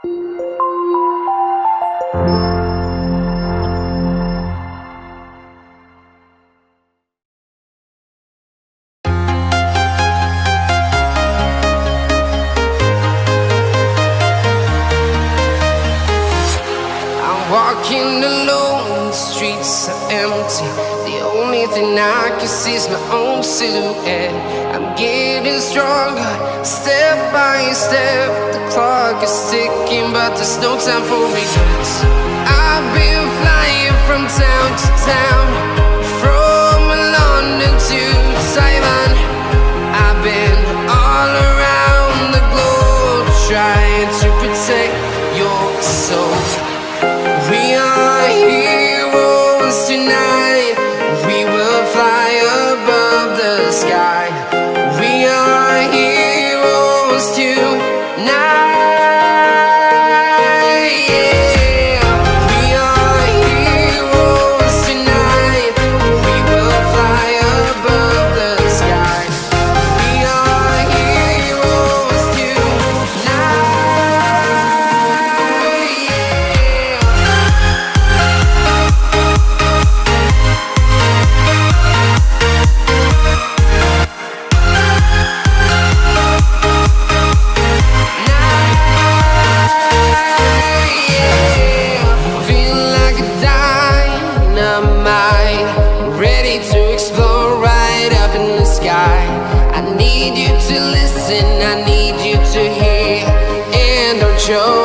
Walking alone, the streets are empty. The only thing I can see is my own silhouette. I'm getting stronger, step by step. The clock is ticking, but there's no time for regrets. I've been flying from town to town, from London to Taiwan. I've been all around the globe, trying to protect your soul. We are heroes tonight. We will fly above the sky. We are heroes tonight. Yeah. We are heroes tonight. We will fly above the sky. We are heroes tonight. I need you to listen, I need you to hear, and don't show